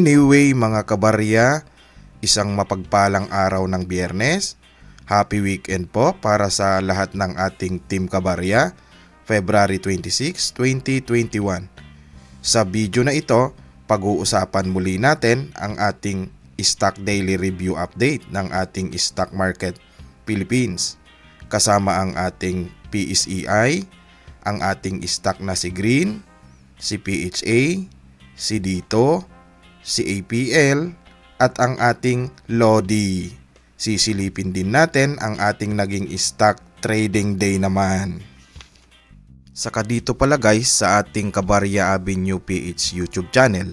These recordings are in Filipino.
Anyway mga kabarya, isang mapagpalang araw ng Biyernes. Happy weekend po para sa lahat ng ating Team Kabarya, February 26, 2021. Sa video na ito, pag-uusapan muli natin ang ating stock daily review update ng ating stock market Philippines. Kasama ang ating PSEI, ang ating stock na si Green, si PHA, si Dito, si APL at ang ating Lodi. Sisilipin din natin ang ating naging stock trading day naman. Saka dito pala guys sa ating Kabarya Avenue PH YouTube channel,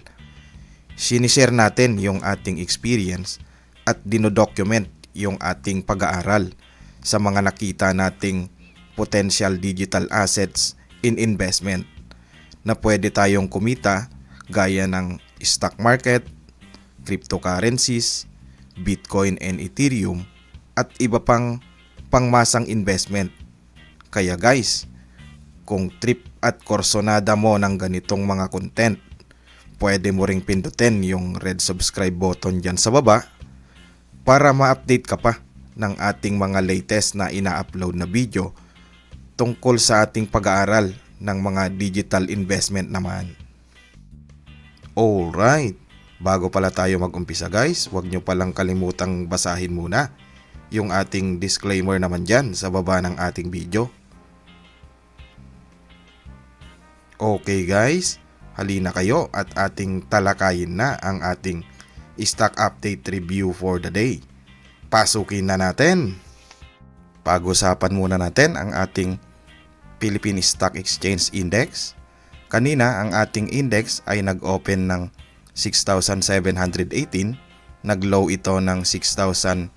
sinishare natin yung ating experience at dinodocument yung ating pag-aaral sa mga nakita nating potential digital assets in investment na pwede tayong kumita gaya ng stock market, cryptocurrencies, Bitcoin and Ethereum at iba pang pangmasang investment. Kaya guys, kung trip at korsonada mo ng ganitong mga content, pwede mo ring pindutin yung red subscribe button dyan sa baba para ma-update ka pa ng ating mga latest na ina-upload na video tungkol sa ating pag-aaral ng mga digital investment naman. Alright, bago pala tayo mag-umpisa guys, huwag nyo palang kalimutang basahin muna yung ating disclaimer naman dyan sa baba ng ating video. Okay guys, halina kayo at ating talakayin na ang ating stock update review for the day. Pasukin na natin. Pag-usapan muna natin ang ating Philippine Stock Exchange Index. Kanina ang ating index ay nag-open ng 6,718, nag-low ito ng 6,681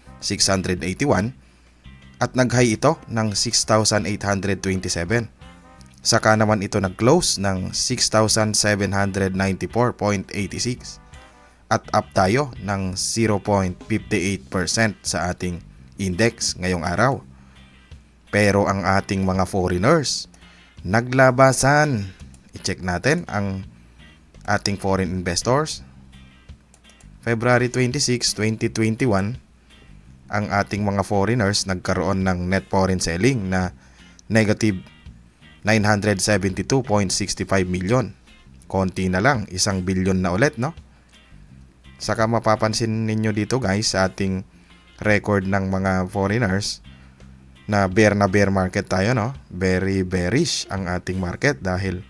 at nag-high ito ng 6,827. Saka naman ito nag-close ng 6,794.86 at up tayo ng 0.58% sa ating index ngayong araw. Pero ang ating mga foreigners naglabasan. I-check natin ang ating foreign investors. February 26, 2021, ang ating mga foreigners nagkaroon ng net foreign selling na negative 972.65 million. Konti na lang, 1 billion na ulit, no? Saka mapapansin ninyo dito guys sa ating record ng mga foreigners na bear market tayo, no? Very bearish ang ating market dahil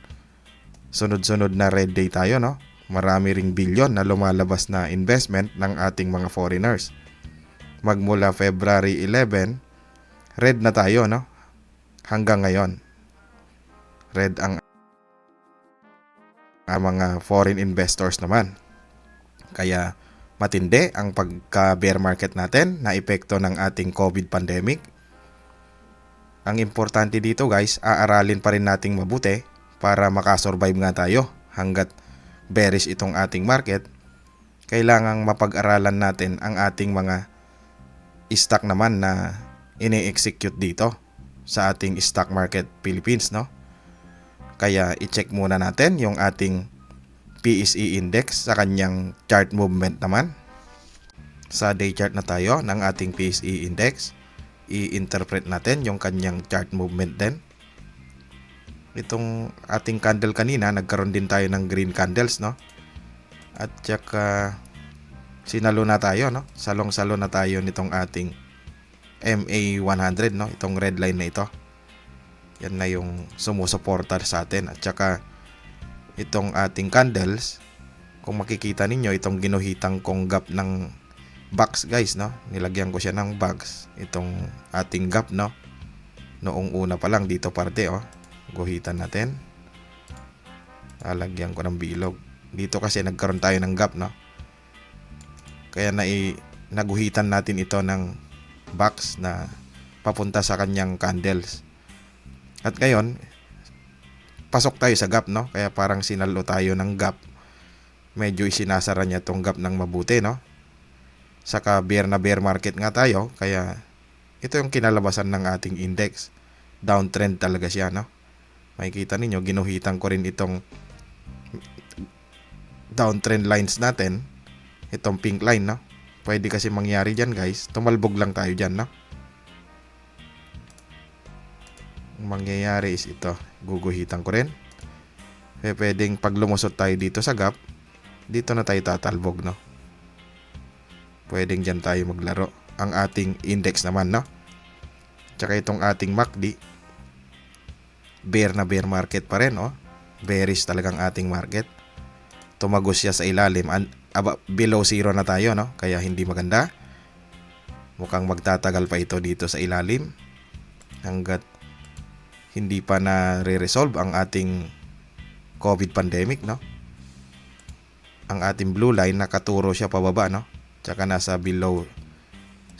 sunod-sunod na red day tayo, no? Marami ring bilyon na lumalabas na investment ng ating mga foreigners. Magmula February 11, red na tayo, no? Hanggang ngayon, red ang mga foreign investors naman. Kaya matindi ang pagka-bear market natin na epekto ng ating COVID pandemic. Ang importante dito guys, aaralin pa rin nating mabuti para makasurvive nga tayo hanggat bearish itong ating market. Kailangang mapag-aralan natin ang ating mga stock naman na ini-execute dito sa ating stock market Philippines, no? Kaya i-check muna natin yung ating PSE index sa kanyang chart movement naman. Sa day chart na tayo ng ating PSE index, i-interpret natin yung kanyang chart movement din. Itong ating candle kanina, nagkaroon din tayo ng green candles, no? At saka sinalo na tayo, no? Salong-salo na tayo nitong ating MA100, no? Itong red line na ito. Yan na yung sumusuporta sa atin. At saka itong ating candles, kung makikita ninyo, itong ginuhitang kong gap ng box guys, no? Nilagyan ko siya ng box. Itong ating gap, no? Noong una pa lang dito parte, oh. Guhitan natin. Lalagyan ko ng bilog. Dito kasi nagkaroon tayo ng gap, no? Kaya naguhitan natin ito ng box na papunta sa kanyang candles. At ngayon, pasok tayo sa gap, no? Kaya parang sinalo tayo ng gap. Medyo isinasara niya tong gap ng mabuti, no? Saka bear market nga tayo. Kaya ito yung kinalabasan ng ating index. Downtrend talaga siya, no? Makikita ninyo, ginuhitan ko rin itong downtrend lines natin, itong pink line, no? Pwede kasi mangyari dyan, guys. Tumalbog lang tayo dyan, no? Ang mangyayari is ito. Guguhitan ko rin. Pwedeng pag lumusot tayo dito sa gap, dito na tayo tatalbog, no? Pwedeng dyan tayo maglaro. Ang ating index naman, no? Tsaka itong ating MACD, bear na bear market pa rin, no? Bearish talagang ating market. Tumagos siya sa ilalim. Below zero na tayo, no? Kaya hindi maganda. Mukhang magtatagal pa ito dito sa ilalim hanggat hindi pa na re-resolve ang ating COVID pandemic, no? Ang ating blue line nakaturo siya pababa, no? Tsaka nasa below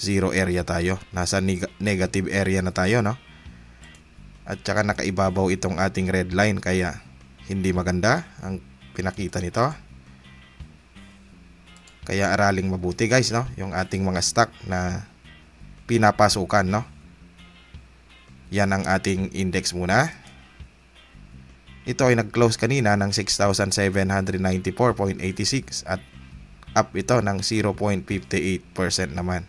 zero area tayo. Nasa negative area na tayo, no? At tsaka nakaibabaw itong ating red line kaya hindi maganda ang pinakita nito. Kaya araling mabuti, guys, no? Yung ating mga stock na pinapasukan, no? Yan ang ating index muna. Ito ay nag-close kanina ng 6,794.86 at up ito ng 0.58% naman.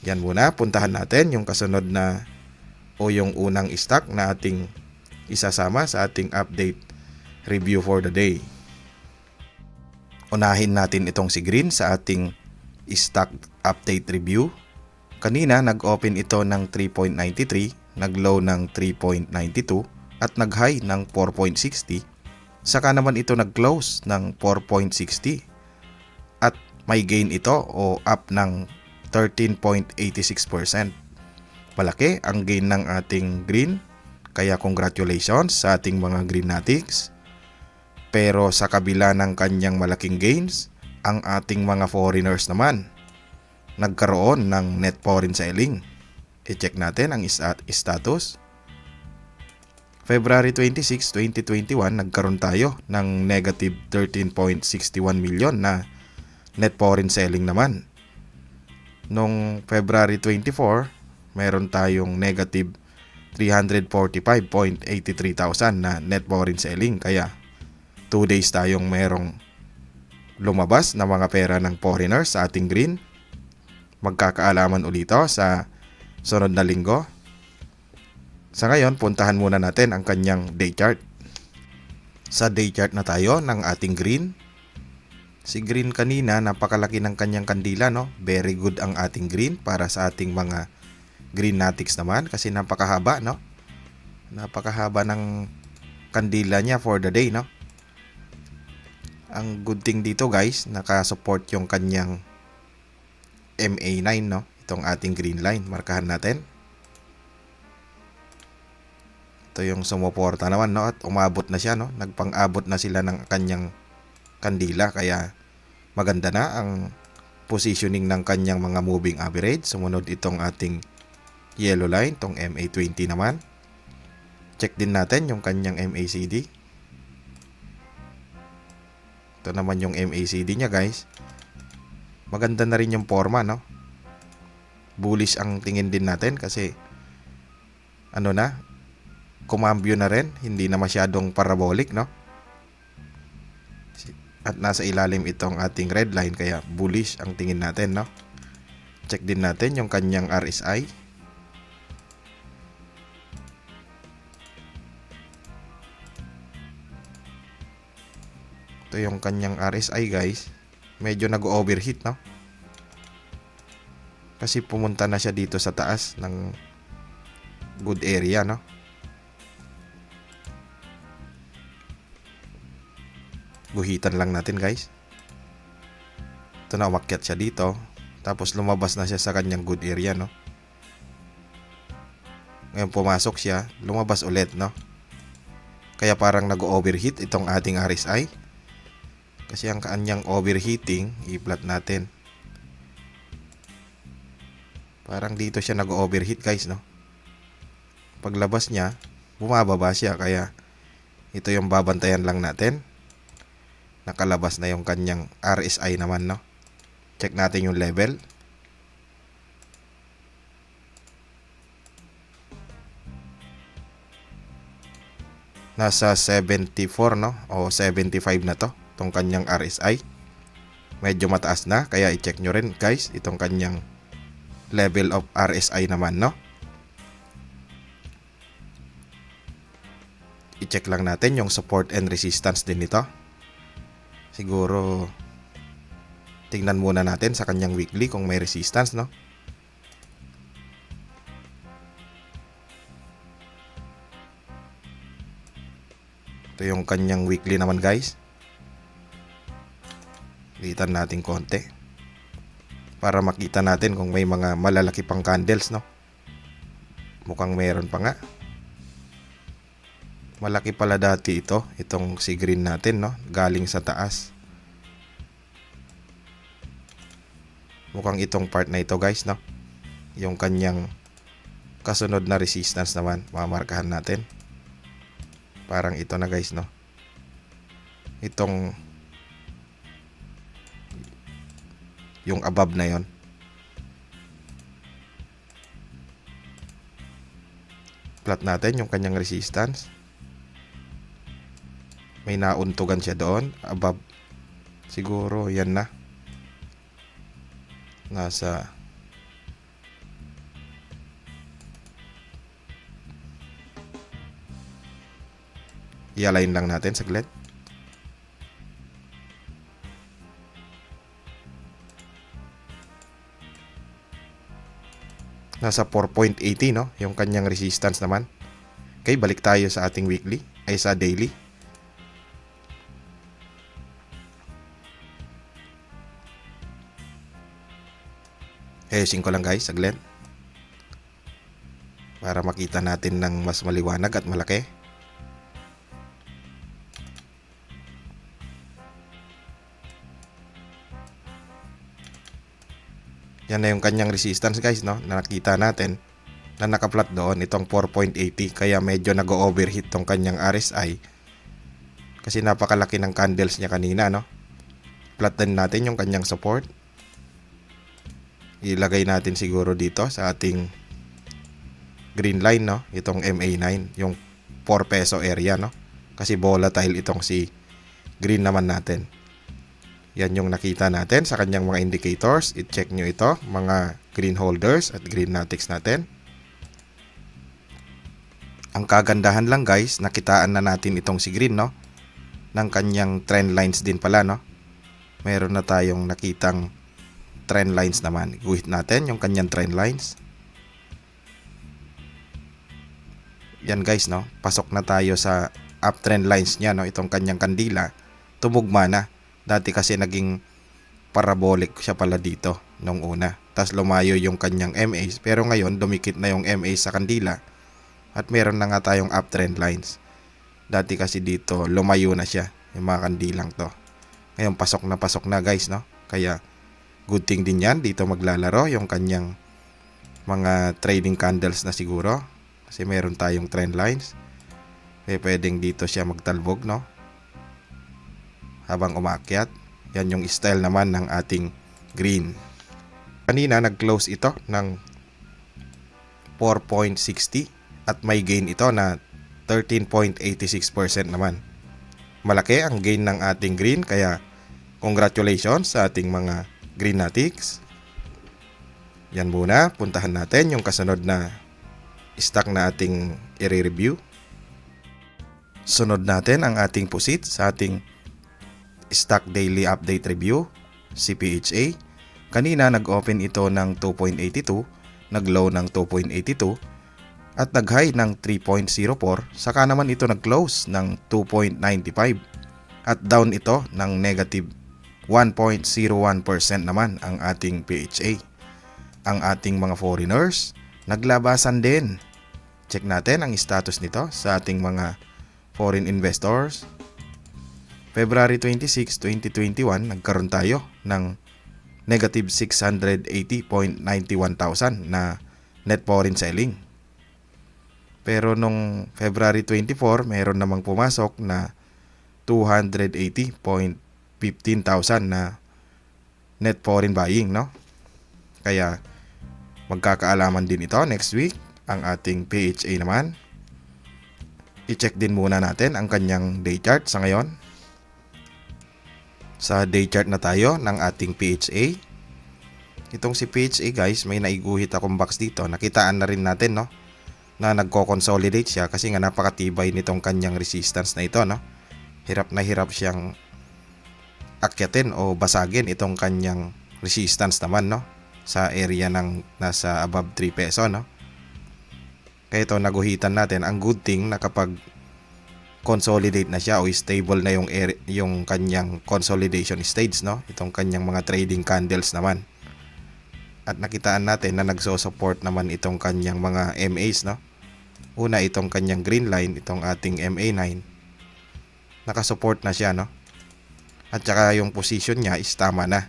Yan muna, puntahan natin yung kasunod na o yung unang stock na ating isasama sa ating update review for the day. Unahin natin itong si Green sa ating stock update review. Kanina nag-open ito ng 3.93, nag-low ng 3.92 at nag-high ng 4.60. Saka naman ito nag-close ng 4.60 at may gain ito o up ng 13.86%. Malaki ang gain ng ating Green, kaya congratulations sa ating mga Greenatics. Pero sa kabila ng kanyang malaking gains, ang ating mga foreigners naman nagkaroon ng net foreign selling. I-check natin ang status. February 26, 2021, nagkaroon tayo ng negative 13.61 million na net foreign selling naman. Nung February 24, meron tayong negative 345.83 thousand na net foreign selling. Kaya 2 days tayong merong lumabas na mga pera ng foreigners sa ating Green. Magkakaalaman ulito sa sunod na linggo. Sa ngayon, puntahan muna natin ang kanyang day chart. Sa day chart na tayo ng ating Green. Si Green kanina, napakalaki ng kanyang kandila, no? Very good ang ating Green para sa ating mga Greenatics naman kasi napakahaba, no? Napakahaba ng kandila niya for the day, no? Ang good thing dito, guys, naka-support yung kanyang MA9, no? Itong ating green line. Markahan natin. Ito yung sumuporta naman, no? At umabot na siya, no? Nagpang-abot na sila ng kanyang kandila. Kaya maganda na ang positioning ng kanyang mga moving average. Sumunod itong ating yellow line, itong MA20 naman. Check din natin yung kanyang MACD. Ito naman yung MACD niya, guys. Maganda na rin yung forma, no? Bullish ang tingin din natin kasi ano na, kumambyo na rin, hindi na masyadong parabolic, no? At nasa ilalim itong ating red line kaya bullish ang tingin natin, no? Check din natin yung kanyang RSI. Ito yung kanyang RSI, guys. Medyo nag-overheat, no? Kasi pumunta na siya dito sa taas ng good area, no? Guhitan lang natin, guys. Ito na, umakyat siya dito. Tapos lumabas na siya sa kanyang good area, no? Ngayon pumasok siya, lumabas ulit, no? Kaya parang nag-overheat itong ating RSI. Kasi ang kanyang overheating, i-plot natin. Parang dito siya nag-overheat, guys, no? Paglabas niya, bumababa siya. Kaya ito yung babantayan lang natin. Nakalabas na yung kanyang RSI naman, no? Check natin yung level. Nasa 74 no o 75 na to itong kanyang RSI. Medyo mataas na, kaya i-check nyo rin guys itong kanyang level of RSI naman, no. I-check lang natin yung support and resistance din nito. Siguro tingnan muna natin sa kanyang weekly kung may resistance, no. Ito yung kanyang weekly naman guys. Litan natin konti para makita natin kung may mga malalaki pang candles, no. Mukhang meron pa nga. Malaki pala dati itong si green natin, no, galing sa taas. Mukhang itong part na ito guys, no, yung kanyang kasunod na resistance naman, mamarkahan natin. Parang ito na guys, no, itong yung above na yon. Plot natin yung kanyang resistance. May nauntugan siya doon above. Siguro yan na. Nasa i-align lang natin saglit. Nasa 4.80 no, yung kanyang resistance naman. Okay, balik tayo sa ating weekly ay sa daily. Ayusin ko lang guys saglit para makita natin ng mas maliwanag at malaki. Yan na yung kanyang resistance guys, no, na nakita natin na nakaplot doon itong 4.80, kaya medyo nag-overheat tong kanyang RSI kasi napakalaki ng candles niya kanina, no. Plot din natin yung kanyang support. Ilagay natin siguro dito sa ating green line, no, itong MA9, yung 4 peso area, no, kasi volatile itong si green naman natin. Yan yung nakita natin sa kanyang mga indicators. I-check nyo ito, mga green holders at green natics natin. Ang kagandahan lang guys, nakitaan na natin itong si green, no, ng kanyang trend lines din pala, no. Meron na tayong nakitang trend lines naman. Guhit natin yung kanyang trend lines. Yan guys, no, pasok na tayo sa uptrend lines niya, no. Itong kanyang kandila tumugma na. Dati kasi naging parabolic siya pala dito nung una. Tapos lumayo yung kanyang MAs. Pero ngayon dumikit na yung MAs sa kandila. At meron na nga tayong uptrend lines. Dati kasi dito lumayo na siya yung mga kandilang to. Ngayon pasok na guys, no. Kaya good thing din yan. Dito maglalaro yung kanyang mga trading candles na siguro. Kasi meron tayong trend lines. Kaya pwedeng dito siya magtalbog, no, habang umakyat. Yan yung style naman ng ating green. Kanina nag-close ito ng 4.60 at may gain ito na 13.86% naman. Malaki ang gain ng ating green, kaya congratulations sa ating mga green natics. Yan muna, puntahan natin yung kasunod na stock na ating i-review. Sunod natin ang ating pusit sa ating Stock Daily Update Review, CPHA. Kanina nag-open ito ng 2.82, nag-low ng 2.82 at nag-high ng 3.04. Saka naman ito nag-close ng 2.95 at down ito ng negative 1.01% naman ang ating PHA. Ang ating mga foreigners naglabasan din. Check natin ang status nito sa ating mga foreign investors. February 26, 2021, nagkaroon tayo ng negative 680.91,000 na net foreign selling. Pero nung February 24, meron namang pumasok na 280.15,000 na net foreign buying, no? Kaya magkakaalaman din ito next week ang ating PHA naman. I-check din muna natin ang kanyang day chart sa ngayon. Sa day chart na tayo ng ating PHA. Itong si PHA guys, may naiguhit akong box dito. Nakitaan na rin natin no, na nagko-consolidate siya kasi nga napakatibay nitong kanyang resistance na ito no. Hirap na hirap siyang akyatin o basagin itong kanyang resistance naman no, sa area ng nasa above 3 peso no. Kaya ito naguhitan natin. Ang good thing na kapag consolidate na siya o stable na yung kanyang consolidation stage no, itong kanyang mga trading candles naman. At nakitaan natin na nagso-support naman itong kanyang mga MAs no. Una itong kanyang green line, itong ating MA9. Nakasupport na siya no. At saka yung position niya is tama na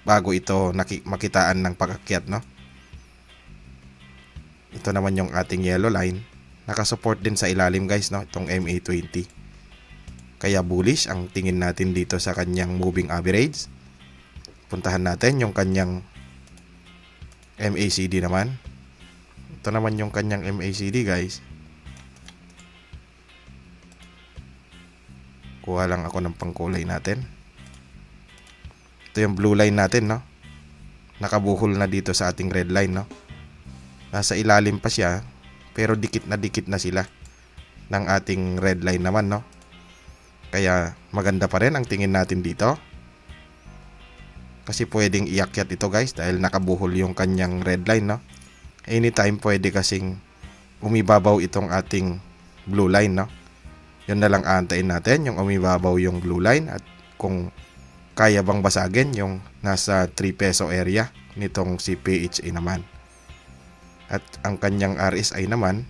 bago ito makitaan ng pag-akyat no. Ito naman yung ating yellow line. Nakasupport din sa ilalim guys no, itong MA20. Kaya bullish ang tingin natin dito sa kanyang moving average. Puntahan natin yung kanyang MACD naman. Ito naman yung kanyang MACD guys. Kuha lang ako ng pangkulay natin. Ito yung blue line natin no. Nakabuhol na dito sa ating red line no. Nasa ilalim pa siya pero dikit na sila ng ating red line naman no. Kaya maganda pa rin ang tingin natin dito. Kasi pwedeng iakyat ito guys dahil nakabuhol yung kanyang red line no. Anytime pwede kasing umibabaw itong ating blue line no. Yun na lang aantayin natin, yung umibabaw yung blue line at kung kaya bang basagin yung nasa 3 peso area nitong si PHA naman. At ang kanyang RSI naman,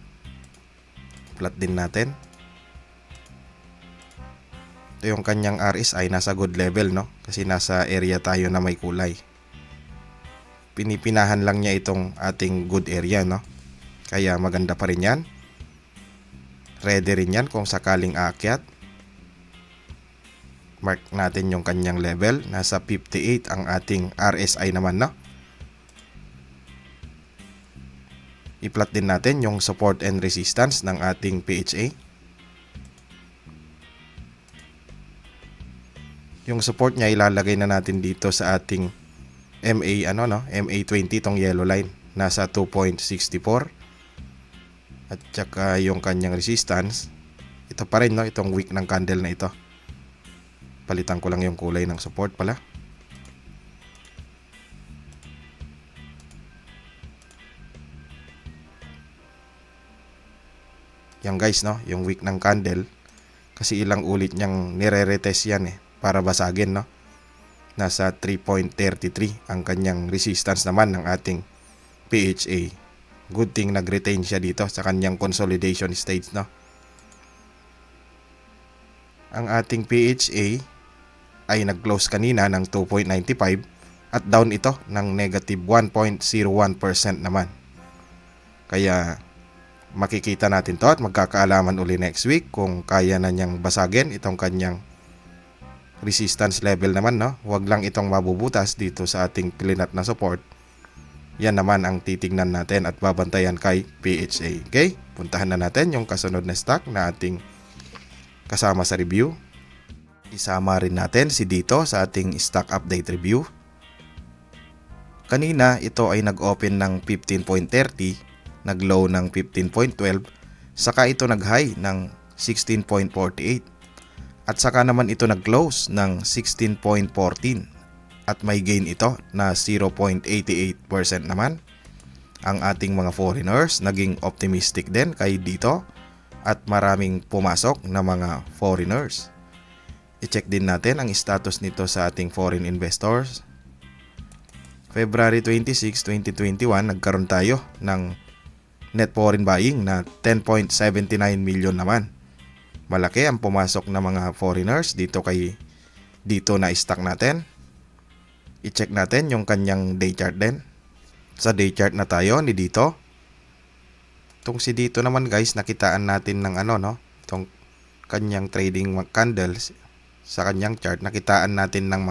plot din natin. Ito yung kanyang RSI, nasa good level no, kasi nasa area tayo na may kulay. Pinipinahan lang niya itong ating good area no, kaya maganda pa rin yan. Ready rin yan kung sakaling aakyat. Mark natin yung kanyang level, nasa 58 ang ating RSI naman no. I-plot din natin yung support and resistance ng ating PHA. Yung support niya ilalagay na natin dito sa ating MA20, tong yellow line, nasa 2.64. At saka yung kanyang resistance, ito pa rin no, itong wick ng candle na ito. Palitan ko lang yung kulay ng support pala. Yan guys no, yung wick ng candle. Kasi ilang ulit niyang nire-retest yan para basagin no. Nasa 3.33 ang kanyang resistance naman ng ating PHA. Good thing nag-retain siya dito sa kanyang consolidation stage no. Ang ating PHA ay nag-close kanina ng 2.95 at down ito ng negative 1.01% naman. Kaya makikita natin to at magkakaalaman uli next week kung kaya na niyang basagin itong kanyang resistance level naman no. Huwag lang itong mabubutas dito sa ating pilinat na support. Yan naman ang titignan natin at babantayan kay PHA. Okay? Puntahan na natin yung kasunod na stock na ating kasama sa review. Isama rin natin si dito sa ating stock update review. Kanina ito ay nag-open ng 15.30, nag-low ng 15.12, saka ito nag-high ng 16.48 at saka naman ito nag-close ng 16.14 at may gain ito na 0.88% naman. Ang ating mga foreigners naging optimistic din kay dito at maraming pumasok na mga foreigners. I-check din natin ang status nito sa ating foreign investors. February 26, 2021 nagkaroon tayo ng net foreign buying na 10.79 million naman. Malaki ang pumasok na mga foreigners dito na stock natin. I-check natin yung kanyang day chart din. Sa day chart na tayo ni dito. Itong si dito naman guys, nakitaan natin ng itong kanyang trading candles sa kanyang chart. Nakitaan natin ng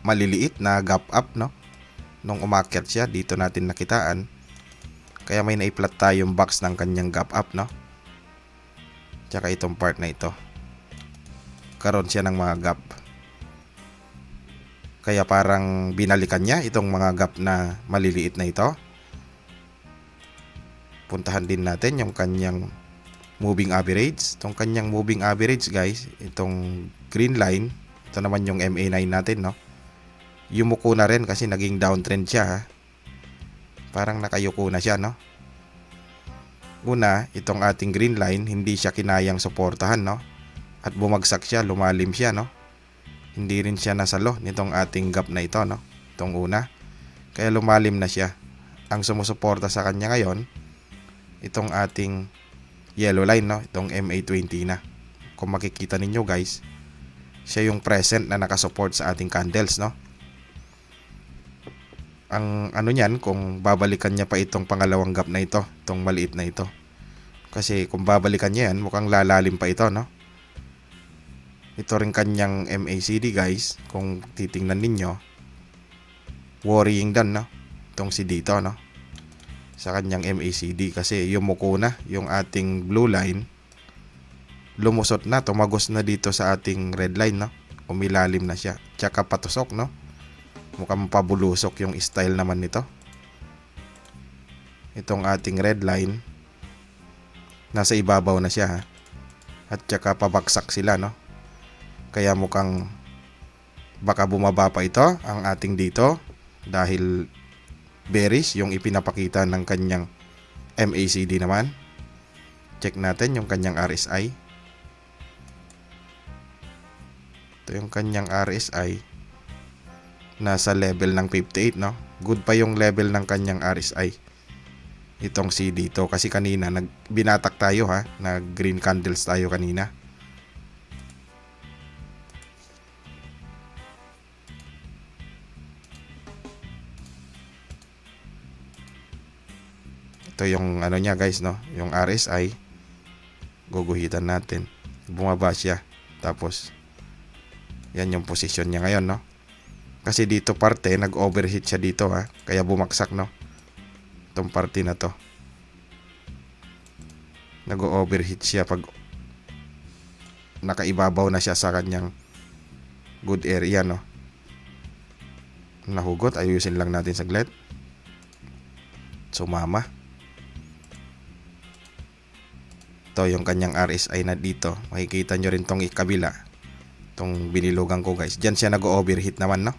maliliit na gap up no. Nung umakyat siya, dito natin nakitaan. Kaya may naiplot tayong box ng kanyang gap up no. Tsaka itong part na ito. Karoon siya ng mga gap. Kaya parang binalikan niya itong mga gap na maliliit na ito. Puntahan din natin yung kanyang moving average. Itong kanyang moving average guys, itong green line, ito naman yung MA9 natin, no? Yumuko na rin kasi naging downtrend siya, ha? Parang nakayuko na siya, no? Una, itong ating green line, hindi siya kinayang suportahan, no? At bumagsak siya, lumalim siya, no? Hindi rin siya nasalo nitong ating gap na ito, no? Itong una. Kaya lumalim na siya. Ang sumusuporta sa kanya ngayon, itong ating yellow line, no? Itong MA20 na. Kung makikita ninyo guys, siya yung present na nakasupport sa ating candles, no? Ang ano niyan, kung babalikan niya pa itong pangalawang gap na ito, itong maliit na ito. Kasi kung babalikan niya yan, mukhang lalalim pa ito, no? Ito rin kanyang MACD guys, kung titingnan ninyo, worrying dan, no? Itong si dito, no? Sa kanyang MACD kasi yumuko na yung ating blue line, lumusot na, tumagos na dito sa ating red line, no? Umilalim na siya, tsaka patusok, no? Mukhang pabulusok yung style naman nito. Itong ating red line, nasa ibabaw na siya, ha? At tsaka pabaksak sila, no? Kaya mukhang baka bumaba pa ito ang ating dito dahil bearish yung ipinapakita ng kanyang MACD naman. Check natin yung kanyang RSI. Ito yung kanyang RSI. Nasa level ng 58, no? Good pa yung level ng kanyang RSI. Itong C dito. Kasi kanina binatak tayo, ha? Nag green candles tayo kanina. Ito yung ano niya guys, no? Yung RSI. Guguhitan natin. Bumaba siya. Tapos yan yung position niya ngayon, no? Kasi dito parte nag-overheat siya dito, ha. Kaya bumaksak, no? Itong parte na to. Nag-overheat siya pag nakaibabaw na siya sa kanyang good area, no? Nahugot, ayusin lang natin saglit. Sumama. Ito yung kanyang RSI na dito. Makikita nyo rin tong ikabila. Itong binilugan ko guys. Diyan siya nag-overheat naman, no?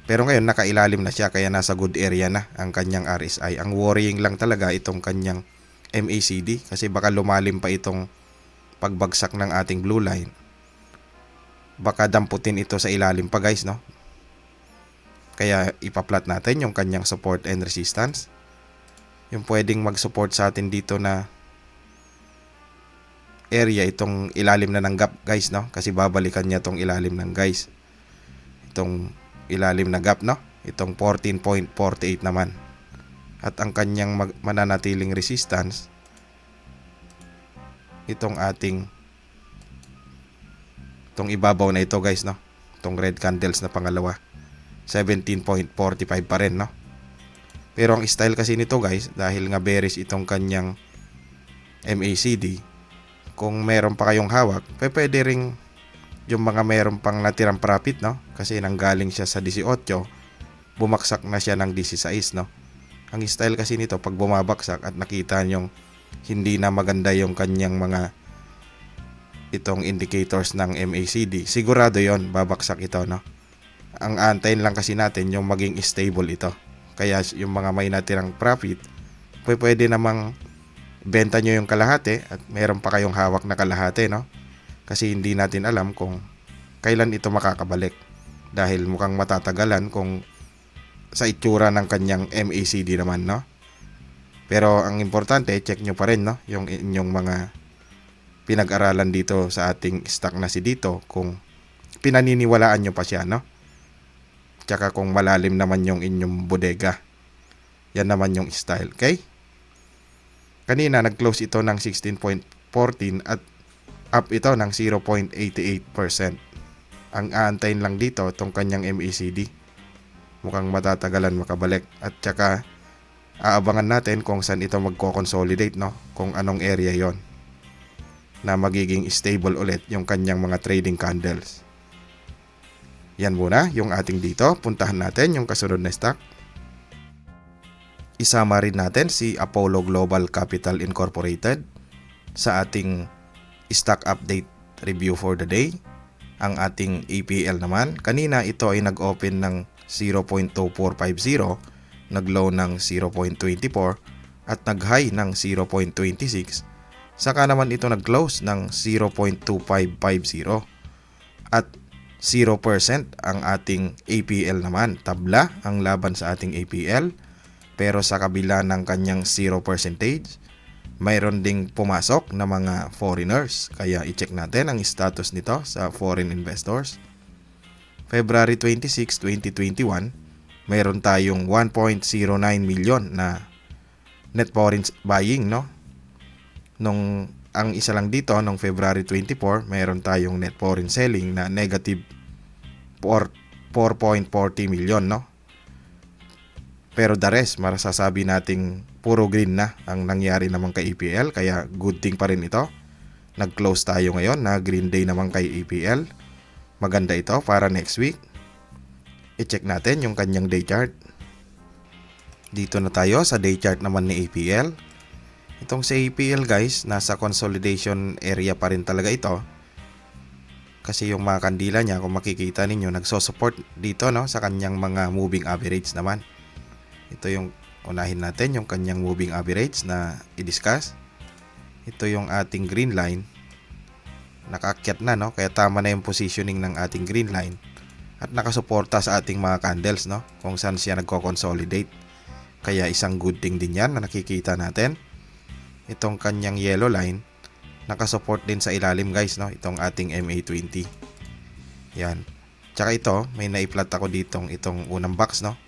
Pero ngayon nakailalim na siya kaya nasa good area na ang kanyang RSI. Ang worrying lang talaga itong kanyang MACD kasi baka lumalim pa itong pagbagsak ng ating blue line. Baka damputin ito sa ilalim pa guys, no? Kaya ipa-plot natin yung kanyang support and resistance. Yung pwedeng mag-support sa atin dito na area, itong ilalim na ng gap guys, no? Kasi babalikan niya itong ilalim ng guys. Itong ilalim na gap, no? Itong 14.48 naman. At ang kanyang mananatiling resistance, itong ibabaw na ito guys, no? Itong red candles na pangalawa, 17.45 pa rin, no? Pero ang style kasi nito guys, dahil nga bearish itong kanyang MACD, kung meron pa kayong hawak, pwede ring yung mga meron pang natirang profit, no? Kasi nanggaling siya sa 18, bumaksak na siya ng 16, no? Ang style kasi nito, pag bumabaksak at nakita nyong hindi na maganda yung kanyang mga itong indicators ng MACD, sigurado yon babaksak ito, no? Ang antayin lang kasi natin yung maging stable ito. Kaya yung mga may natirang profit, pwede namang benta nyo yung kalahati at meron pa kayong hawak na kalahati, no? Kasi hindi natin alam kung kailan ito makakabalik. Dahil mukhang matatagalan kung sa itsura ng kanyang MACD naman, no? Pero ang importante, check nyo pa rin, no? Yung inyong mga pinag-aralan dito sa ating stock na si dito, kung pinaniniwalaan nyo pa siya, no? Tsaka kung malalim naman yung inyong bodega. Yan naman yung style, okay? Kanina nag-close ito ng 16.14 at up ito ng 0.88%. Ang aantayin lang dito itong kanyang MACD. Mukhang matatagalan makabalik. At saka aabangan natin kung saan ito magko-consolidate, no? Kung anong area yon. na magiging stable ulit yung kanyang mga trading candles. Yan muna yung ating dito. Puntahan natin yung kasunod na stock. Isama rin natin si Apollo Global Capital Incorporated sa ating stock update review for the day. Ang ating APL naman, kanina ito ay nag-open ng 0.2450, nag-low ng 0.24 at nag-high ng 0.26. Saka naman ito nag-close ng 0.2550 at 0% ang ating APL naman. Tabla ang laban sa ating APL, pero sa kabila ng kanyang 0%, mayroon ding pumasok na mga foreigners. Kaya i-check natin ang status nito sa foreign investors. February 26, 2021, mayroon tayong 1.09 million na net foreign buying, no? Nung ang isa lang dito nung February 24, mayroon tayong net foreign selling na negative 4.40 million, no? Pero the rest, masasabi nating puro green na ang nangyari naman kay APL, kaya good thing pa rin ito. Nag-close tayo ngayon na green day naman kay APL. Maganda ito para next week. I-check natin yung kanyang day chart. Dito na tayo sa day chart naman ni APL. Itong si APL guys, nasa consolidation area pa rin talaga ito. Kasi yung mga kandila niya, kung makikita ninyo, nagso-support dito, no, sa kanyang mga moving average naman. Ito yung unahin natin, yung kanyang moving average na i-discuss. Ito yung ating green line. Nakaakyat na, no? Kaya tama na yung positioning ng ating green line. At nakasuporta sa ating mga candles, no? Kung saan siya nagko-consolidate. Kaya isang good thing din yan na nakikita natin. Itong kanyang yellow line, nakasupport din sa ilalim guys, no? Itong ating MA20. Yan. Tsaka ito, may naiplat ako ditong itong unang box, no?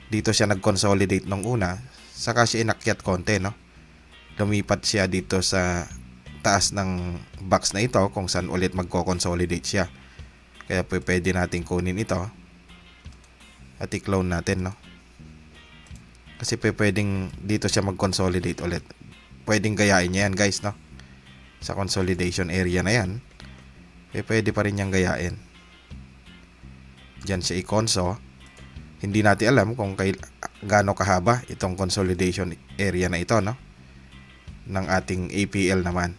Dito siya nag-consolidate nung una, saka siya inakyat konti, no? Lumipat siya dito sa taas ng box na ito kung saan ulit magko-consolidate siya. Kaya pwede natin kunin ito at i-clone natin, no? Kasi pwedeng dito siya mag-consolidate ulit. Pwedeng gayain niya yan guys, no? Sa consolidation area na yan, pwede pa rin niyang gayain. Diyan siya i-conso. Hindi natin alam kung gaano kahaba itong consolidation area na ito, no? Ng ating APL naman.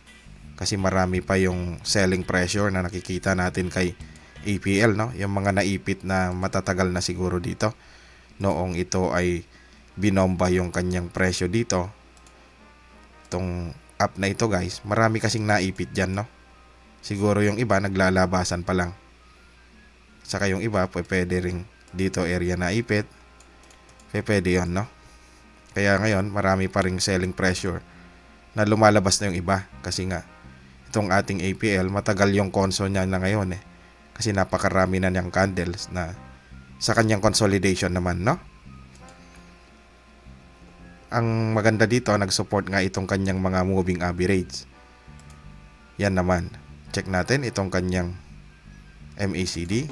Kasi marami pa yung selling pressure na nakikita natin kay APL, no? Yung mga naipit na matatagal na siguro dito. Noong ito ay binomba yung kanyang presyo dito. Itong up na ito guys, marami kasing naipit dyan, no? Siguro yung iba naglalabasan pa lang. Saka yung iba pwede ring dito area na ipit, pwede yun, no? Kaya ngayon marami pa ring selling pressure na lumalabas na yung iba. Kasi nga itong ating APL, matagal yung conso niya na ngayon eh. Kasi napakarami na niyang candles na sa kanyang consolidation naman, no? Ang maganda dito, nag-support nga itong kanyang mga moving average. Yan naman. Check natin itong kanyang MACD.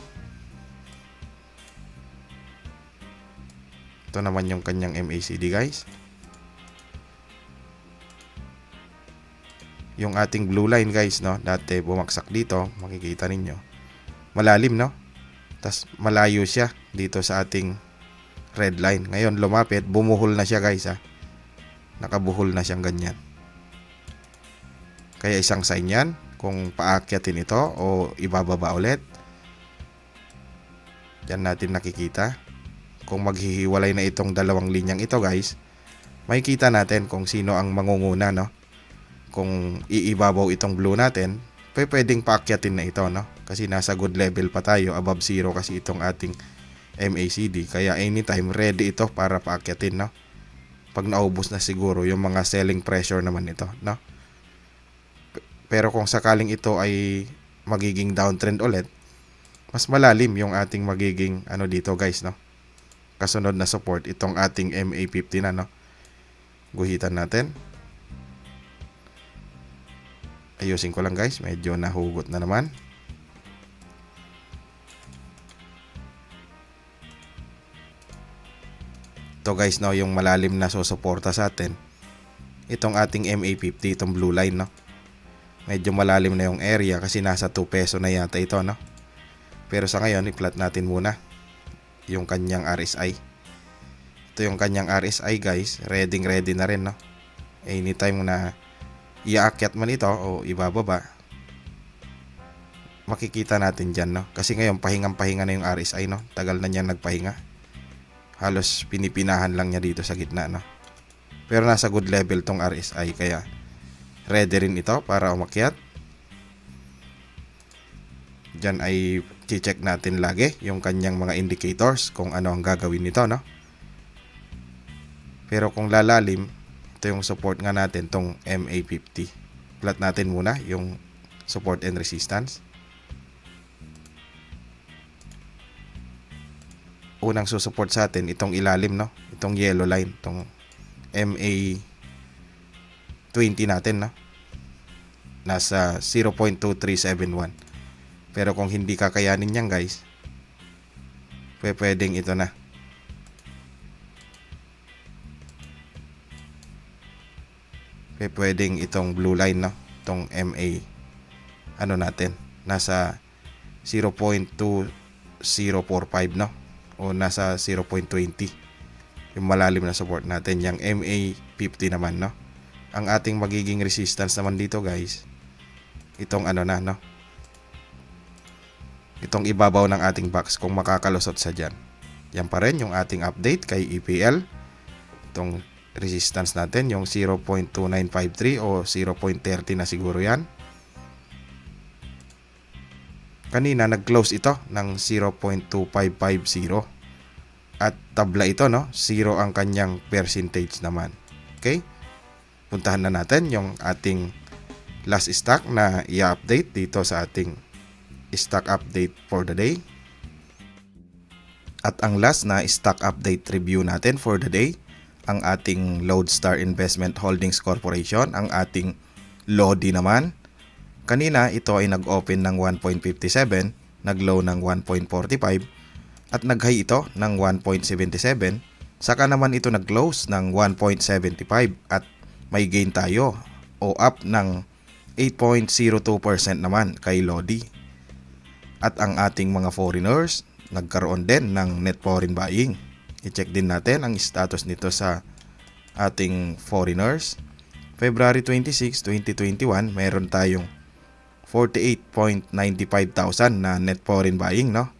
Ito naman yung kanyang MACD guys. Yung ating blue line guys, no? Dati bumagsak dito, makikita ninyo. Malalim, no? Tas malayo siya dito sa ating red line. Ngayon lumapit, bumuhol na siya guys, ha. Nakabuhol na siyang ganyan. Kaya isang sign yan kung paakyatin ito o ibababa ulit. Diyan natin nakikita. Kung maghihiwalay na itong dalawang linyang ito guys, makikita natin kung sino ang mangunguna, no? Kung iibabaw itong blue natin, pwedeng paakyatin na ito, no? Kasi nasa good level pa tayo, above zero kasi itong ating MACD. Kaya anytime ready ito para paakyatin, no? Pag naubos na siguro yung mga selling pressure naman ito, no? Pero kung sakaling ito ay magiging downtrend ulit, mas malalim yung ating magiging ano dito guys, no? Kasunod na support itong ating MA50 na, no? Guhitan natin. Ayusin ko lang guys, medyo nahugot na naman. Ito guys, no, yung malalim na susuporta sa atin. Itong ating MA50, itong blue line, no? Medyo malalim na yung area kasi nasa 2 peso na yata ito, no? Pero sa ngayon, i-plot natin muna yung kanyang RSI. Ito yung kanyang RSI, guys. Ready na rin, no? Anytime na iaakyat man ito o ibababa, makikita natin dyan, no? Kasi ngayon, pahinga na yung RSI, no? Tagal na niya nagpahinga. Halos pinipinahan lang niya dito sa gitna, no? Pero nasa good level tong RSI, kaya ready rin ito para umakyat. Dyan ay check natin lagi yung kanyang mga indicators kung ano ang gagawin nito, no? Pero kung lalalim, ito yung support nga natin, tong MA50. Plot natin muna yung support and resistance. Unang susupport sa atin itong ilalim, no? Itong yellow line, itong MA20 natin, no? Nasa 0.2371. Pero kung hindi kakayanin niyan, guys, pwedeng ito na. Pwedeng itong blue line, no? Itong MA natin, nasa 0.2045, no? O nasa 0.20. Yung malalim na support natin, yung MA50 naman, no? Ang ating magiging resistance naman dito, guys, itong no? Itong ibabaw ng ating box kung makakalusot sa dyan. Yan pa rin yung ating update kay EPL. Itong resistance natin, yung 0.2953 o 0.30 na siguro yan. Kanina nag-close ito ng 0.2550 at tabla ito, no? 0 ang kanyang percentage naman. Okay? Puntahan na natin yung ating last stock na i-update dito sa ating stock update for the day. At ang last na stock update review natin for the day, ang ating Lodestar Investment Holdings Corporation, ang ating LODI naman. Kanina ito ay nag-open ng 1.57, nag-low ng 1.45 at nag-high ito ng 1.77. Saka naman ito nag-close ng 1.75 at may gain tayo o up ng 8.02% naman kay LODI. At ang ating mga foreigners, nagkaroon din ng net foreign buying. I-check din natin ang status nito sa ating foreigners. February 26, 2021, meron tayong 48.95,000 na net foreign buying, no?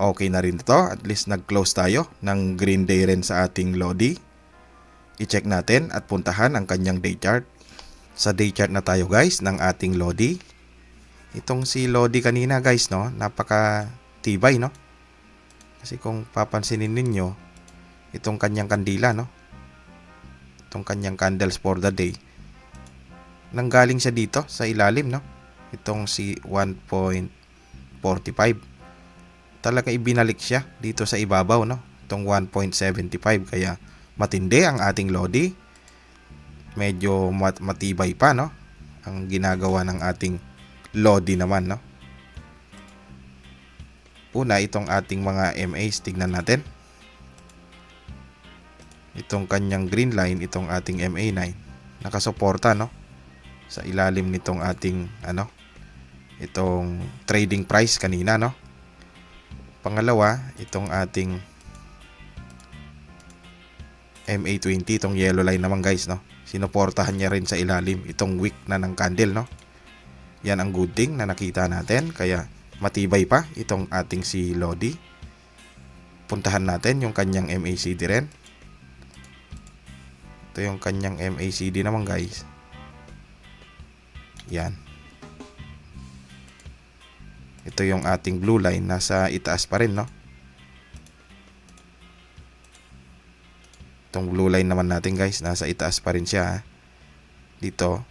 Okay na rin ito. At least nag-close tayo ng green day rin sa ating LODI. I-check natin at puntahan ang kanyang day chart. Sa day chart na tayo, guys, ng ating LODI. Itong si LODI kanina, guys, no? Napaka tibay, no? Kasi kung papansinin ninyo, itong kanyang kandila, no? Itong kanyang candles for the day, nanggaling siya dito sa ilalim, no? Itong si 1.45. Talaga ibinalik siya dito sa ibabaw, no? Itong 1.75. Kaya matindi ang ating LODI. Medyo matibay pa, no? Ang ginagawa ng ating LODI naman, no? Una, itong ating mga MAs, tignan natin. Itong kanyang green line, itong ating MA9, nakasuporta, no? Sa ilalim nitong ating itong trading price kanina, no? Pangalawa, itong ating MA20, itong yellow line naman, guys, no? Sinuportahan niya rin sa ilalim itong wick na ng candle, no? Yan ang good thing na nakita natin, kaya matibay pa itong ating si LODI. Puntahan natin yung kanyang MACD rin. Ito yung kanyang MACD naman, guys. Yan. Ito yung ating blue line, nasa itaas pa rin, no? Itong blue line naman natin, guys, nasa itaas pa rin siya, ha? Dito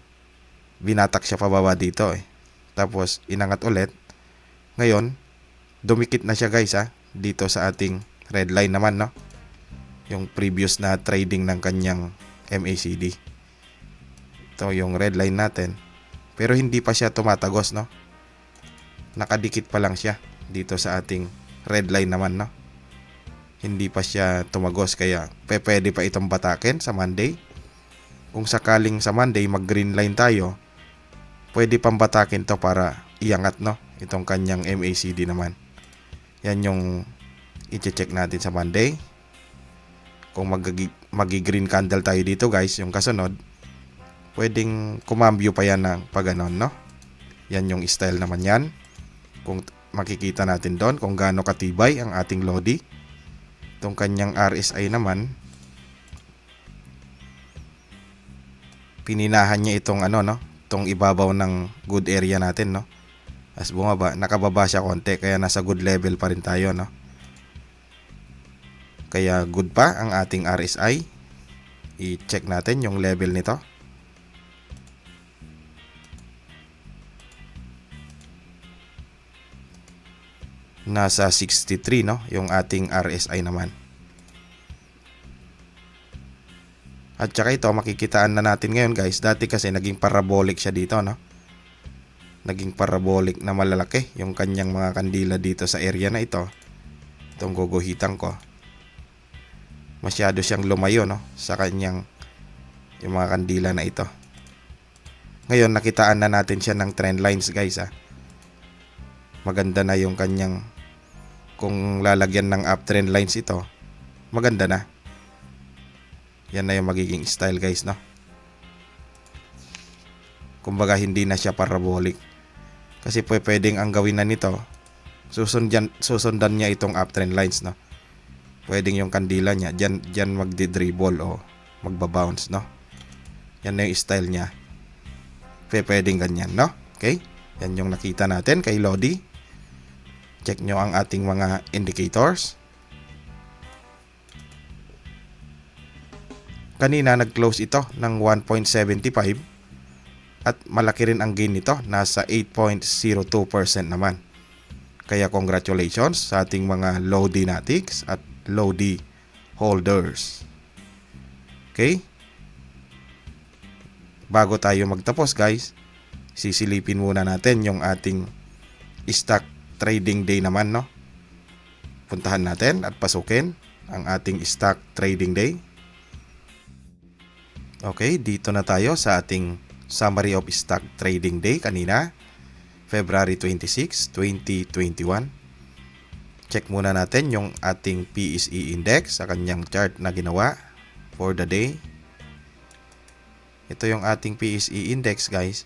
binatak siya pababa dito, eh. Tapos inangat ulit. Ngayon dumikit na siya, guys, ha? Dito sa ating red line naman, no? Yung previous na trading ng kanyang MACD. Ito yung red line natin. Pero hindi pa siya tumatagos, no? Nakadikit pa lang siya dito sa ating red line naman, no? Hindi pa siya tumagos, kaya pwede pa itong batakin sa Monday. Kung sakaling sa Monday mag green line tayo, pwede pambatakin to para iangat, no, itong kanyang MACD naman. Yan yung i-check natin sa Monday. Kung magi-green candle tayo dito guys, yung kasunod, pwedeng kumambyo pa yan ng paganon, no. Yan yung style naman yan. Kung makikita natin doon kung gaano katibay ang ating Lodi. Itong kanyang RSI naman, pininahan niya itong ano, no, itong ibabaw ng good area natin, no. As bumaba, nakababa siya konti, kaya nasa good level pa rin tayo, no. Kaya good pa ang ating RSI. I-check natin yung level nito. Nasa 63, no, yung ating RSI naman. At saka ito, makikitaan na natin ngayon guys. Dati kasi naging parabolic siya dito, no. Naging parabolic na malalaki yung kanyang mga kandila dito sa area na ito. Itong guguhitan ko. Masyado siyang lumayo, no, sa kanyang yung mga kandila na ito. Ngayon, nakitaan na natin siya ng trend lines guys, ha. Maganda na yung kanyang, kung lalagyan ng uptrend lines ito, maganda na. Yan na yung magiging style guys, no. Kumbaga hindi na siya parabolic. Kasi pwedeng ang gawin na nito, susundan niya itong uptrend lines, no. Pwedeng yung kandila niya diyan magdi-dribble o magba-bounce, no. Yan na yung style niya. Pwedeng ganyan, no. Okay? Yan yung nakita natin kay Lodi. Check nyo ang ating mga indicators. Kanina nag-close ito ng 1.75 at malaki rin ang gain nito, nasa 8.02% naman. Kaya congratulations sa ating mga Lodi Natics at Lodi holders. Okay? Bago tayo magtapos guys, sisilipin muna natin yung ating stock trading day naman, no. Puntahan natin at pasukin ang ating stock trading day. Okay, dito na tayo sa ating summary of stock trading day kanina, February 26, 2021. Check muna natin yung ating PSE index sa kanyang chart na ginawa for the day. Ito yung ating PSE index guys.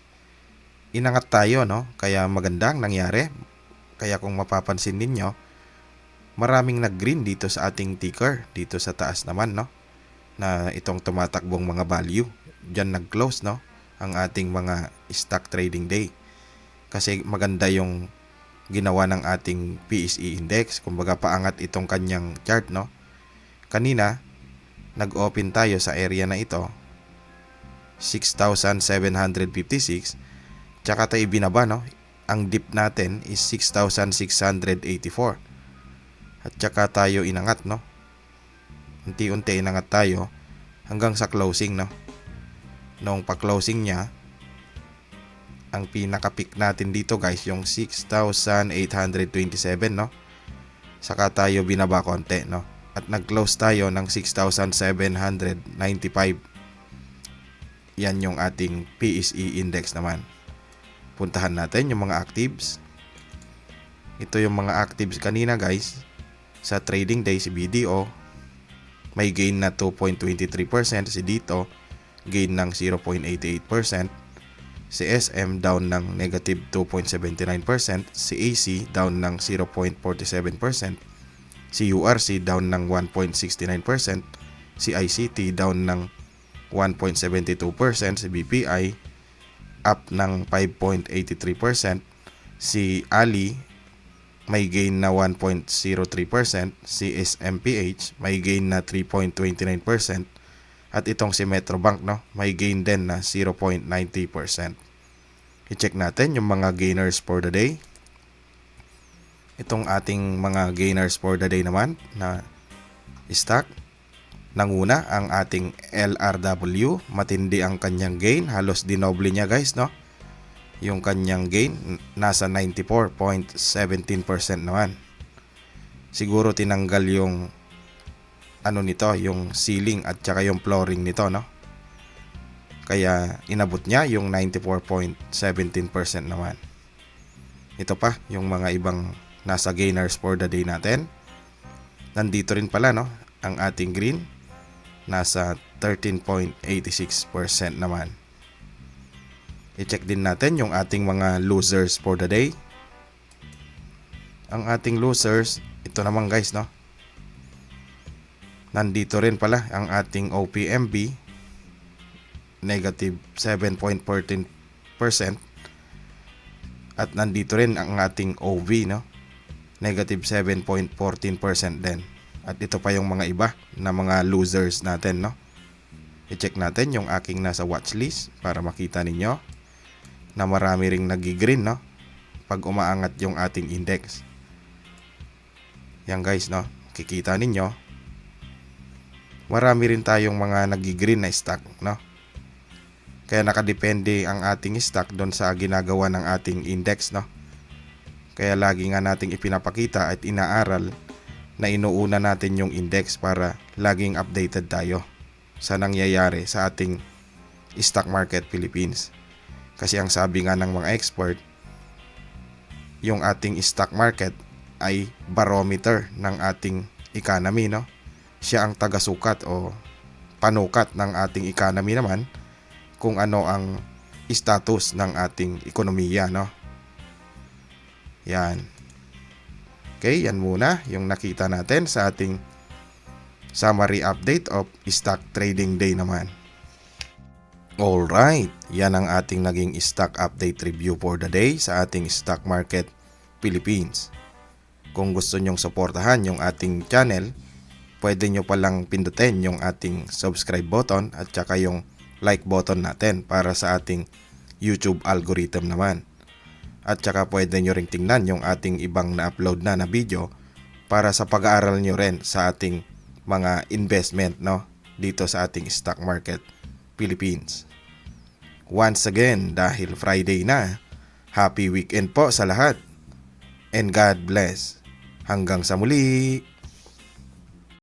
Inangat tayo, no, kaya magandang nangyari. Kaya kung mapapansin ninyo, maraming nag-green dito sa ating ticker, dito sa taas naman, no, na itong tumatakbong mga value. Diyan nag-close, no, ang ating mga stock trading day. Kasi maganda yung ginawa ng ating PSE index. Kumbaga paangat itong kanyang chart, no. Kanina, nag-open tayo sa area na ito, 6,756. Tsaka tayo binaba, no. Ang dip natin is 6,684. At tsaka tayo inangat, no. Unti-unti inangat tayo hanggang sa closing, no. Noong pa-closing niya, ang pinaka-peak natin dito guys, yung 6,827, no. Saka tayo binaba konti, no. At nag-close tayo ng 6,795. Yan yung ating PSE index naman. Puntahan natin yung mga actives. Ito yung mga actives kanina guys. Sa trading day, si BDO may gain na 2.23%. Si Dito gain ng 0.88%. Si SM down ng negative 2.79%. Si AC down ng 0.47%. Si URC down ng 1.69%. Si ICT down ng 1.72%. Si BPI up ng 5.83%. Si Ali may gain na 1.03%. Si SMPH may gain na 3.29%. At itong si Metrobank, no, may gain din na 0.90%. I-check natin yung mga gainers for the day. Itong ating mga gainers for the day naman na stock. Nanguna ang ating LRW, matindi ang kanyang gain, halos dinoble niya guys, no. Yung kanyang gain nasa 94.17% naman. Siguro tinanggal yung ano nito, yung ceiling at saka yung flooring nito, no. Kaya inabot niya yung 94.17% naman. Ito pa yung mga ibang nasa gainers for the day natin. Nandito rin pala no, ang ating green nasa 13.86% naman. I-check din natin yung ating mga losers for the day. Ang ating losers, ito naman guys no. Nandito rin pala ang ating OPMB, negative 7.14%. At nandito rin ang ating OV no, negative 7.14% din. At ito pa yung mga iba na mga losers natin no. I-check natin yung aking nasa watchlist para makita ninyo na marami ring nagi-green no pag umaangat yung ating index. Yan guys no, kikita ninyo marami rin tayong mga nagi-green na stock no. Kaya nakadepende ang ating stock doon sa ginagawa ng ating index no. Kaya lagi nga nating ipinapakita at inaaral na inuuna natin yung index para laging updated tayo sa nangyayari sa ating stock market Philippines. Kasi ang sabi nga ng mga expert, yung ating stock market ay barometer ng ating economy no. Siya ang tagasukat o panukat ng ating economy naman kung ano ang status ng ating ekonomiya no. Yan. Okay, yan muna yung nakita natin sa ating summary update of stock trading day naman. Alright, yan ang ating naging stock update review for the day sa ating stock market Philippines. Kung gusto nyong suportahan yung ating channel, pwede nyo palang pindutin yung ating subscribe button at saka yung like button natin para sa ating YouTube algorithm naman. At saka pwede nyo ring tingnan yung ating ibang na-upload na video para sa pag-aaral nyo rin sa ating mga investment no dito sa ating stock market Philippines. Once again, dahil Friday na, happy weekend po sa lahat and God bless. Hanggang sa muli!